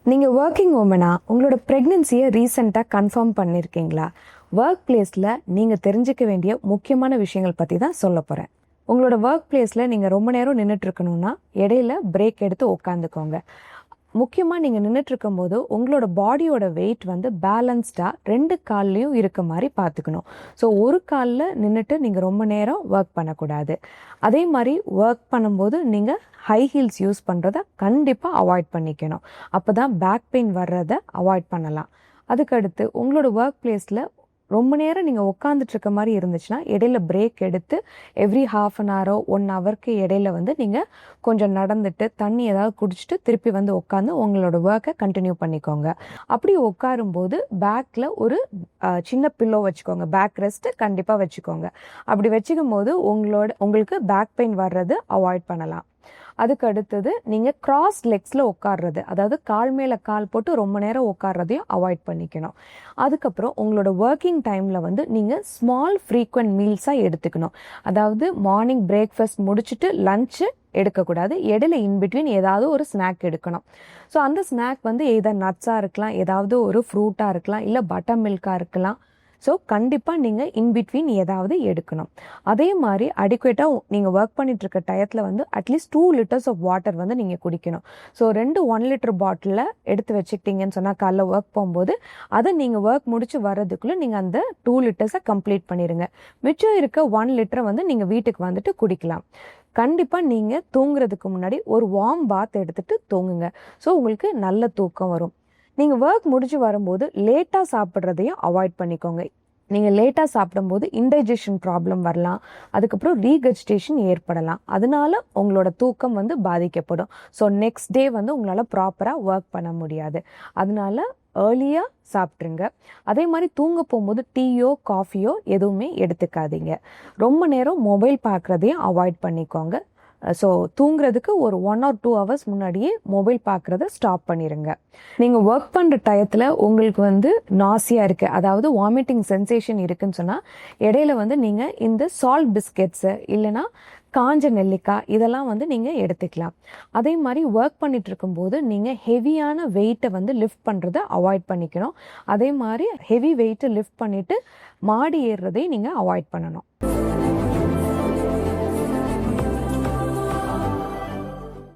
நீங்கள் ஒர்க்கிங் உமனா உங்களோட ப்ரெக்னென்சியை ரீசெண்டாக கன்ஃபார்ம் பண்ணியிருக்கீங்களா? ஒர்க் பிளேஸில் நீங்கள் தெரிஞ்சுக்க வேண்டிய முக்கியமான விஷயங்கள் பற்றி தான் சொல்ல போகிறேன். உங்களோட ஒர்க் பிளேஸில் நீங்கள் ரொம்ப நேரம் நின்றுட்டுருக்கணுன்னா இடையில பிரேக் எடுத்து உட்காந்துக்கோங்க. முக்கியமாக நீங்கள் நின்றுட்டுருக்கும் போது உங்களோட பாடியோட வெயிட் வந்து பேலன்ஸ்டாக 2 கால்லையும் இருக்க மாதிரி பார்த்துக்கணும். ஸோ ஒரு காலில் நின்றுட்டு நீங்கள் ரொம்ப நேரம் ஒர்க் பண்ணக்கூடாது. அதே மாதிரி ஒர்க் பண்ணும்போது நீங்கள் ஹை ஹீல்ஸ் யூஸ் பண்ணுறத கண்டிப்பாக அவாய்ட் பண்ணிக்கணும். அப்போ தான் பேக் பெயின் வர்றதை அவாய்ட் பண்ணலாம். அதுக்கடுத்து உங்களோட ஒர்க் பிளேஸில் ரொம்ப நேரம் நீங்கள் உட்காந்துட்டு இருக்க மாதிரி இருந்துச்சுன்னா இடையில பிரேக் எடுத்து எவ்ரி ½ அன் ஹவரோ 1 ஹவருக்கு இடையில வந்து நீங்கள் கொஞ்சம் நடந்துட்டு தண்ணி ஏதாவது குடிச்சிட்டு திருப்பி வந்து உட்காந்து உங்களோட ஒர்க்கை கண்டினியூ பண்ணிக்கோங்க. அப்படி உட்காரும்போது பேக்கில் ஒரு சின்ன பில்லோ வச்சுக்கோங்க. பேக் ரெஸ்ட்டு கண்டிப்பாக வச்சுக்கோங்க. அப்படி வச்சுக்கும் போது உங்களுக்கு பேக் பெயின் வர்றது அவாய்ட் பண்ணலாம். அதுக்கு அடுத்தது நீங்கள் கிராஸ் லெக்ஸில் உட்கார்றது, அதாவது கால் மேலே கால் போட்டு ரொம்ப நேரம் உட்கார்றதையும் அவாய்ட் பண்ணிக்கணும். அதுக்கப்புறம் உங்களோட ஒர்க்கிங் டைமில் வந்து நீங்கள் ஸ்மால் ஃப்ரீக்வெண்ட் மீல்ஸாக எடுத்துக்கணும். அதாவது மார்னிங் பிரேக்ஃபாஸ்ட் முடிச்சுட்டு லஞ்சு எடுக்கக்கூடாது. இடையில இன்பிட்வீன் ஏதாவது ஒரு ஸ்நாக் எடுக்கணும். ஸோ அந்த ஸ்நாக் வந்து எதர் நட்ஸாக இருக்கலாம், ஏதாவது ஒரு ஃப்ரூட்டாக இருக்கலாம், இல்லை பட்டர் மில்காக இருக்கலாம். ஸோ கண்டிப்பாக நீங்கள் இன்பிட்வீன் ஏதாவது எடுக்கணும். அதே மாதிரி அடிக்குவேட்டாக நீங்கள் ஒர்க் பண்ணிட்டு இருக்க டயத்தில் வந்து அட்லீஸ்ட் 2 லிட்டர்ஸ் ஆஃப் வாட்டர் வந்து நீங்கள் குடிக்கணும். ஸோ 2 1 லிட்டர் பாட்டிலில் எடுத்து வச்சுக்கிட்டீங்கன்னு சொன்னால் காலைல ஒர்க் போகும்போது அதை நீங்கள் ஒர்க் முடிச்சு வர்றதுக்குள்ளே நீங்கள் அந்த 2 லிட்டர்ஸை கம்ப்ளீட் பண்ணிடுங்க. மிச்சம் இருக்க 1 லிட்டரை வந்து நீங்கள் வீட்டுக்கு வந்துட்டு குடிக்கலாம். கண்டிப்பாக நீங்கள் தூங்குறதுக்கு முன்னாடி ஒரு வார்ம் பாத் எடுத்துகிட்டு தூங்குங்க. ஸோ உங்களுக்கு நல்ல தூக்கம் வரும். நீங்கள் ஒர்க் முடிச்சு வரும்போது லேட்டாக சாப்பிட்றதையும் அவாய்ட் பண்ணிக்கோங்க. நீங்கள் லேட்டாக சாப்பிடும்போது இன்டைஜஷன் ப்ராப்ளம் வரலாம், அதுக்கப்புறம் ரீகஜிடேஷன் ஏற்படலாம். அதனால உங்களோட தூக்கம் வந்து பாதிக்கப்படும். ஸோ நெக்ஸ்ட் டே வந்து உங்களால் ப்ராப்பராக ஒர்க் பண்ண முடியாது. அதனால ஏர்லியாக சாப்பிட்ருங்க. அதே மாதிரி தூங்க போகும்போது டீயோ காஃபியோ எதுவுமே எடுத்துக்காதீங்க. ரொம்ப நேரம் மொபைல் பார்க்குறதையும் அவாய்ட் பண்ணிக்கோங்க. ஸோ தூங்குறதுக்கு ஒரு 1 or 2 ஹவர்ஸ் முன்னாடியே மொபைல் பார்க்குறத ஸ்டாப் பண்ணிடுங்க. நீங்கள் ஒர்க் பண்ணுற டயத்தில் உங்களுக்கு வந்து நாசியாக இருக்குது, அதாவது வாமிட்டிங் சென்சேஷன் இருக்குதுன்னு சொன்னால் இடையில வந்து நீங்கள் இந்த சால்ட் பிஸ்கெட்ஸு இல்லைனா காஞ்ச நெல்லிக்காய் இதெல்லாம் வந்து நீங்கள் எடுத்துக்கலாம். அதே மாதிரி ஒர்க் பண்ணிட்டு இருக்கும்போது நீங்கள் ஹெவியான வெயிட்டை வந்து லிஃப்ட் பண்ணுறதை அவாய்ட் பண்ணிக்கணும். அதே மாதிரி ஹெவி வெயிட்டை லிஃப்ட் பண்ணிவிட்டு மாடி ஏறுறதையும் நீங்கள் அவாய்ட் பண்ணணும்.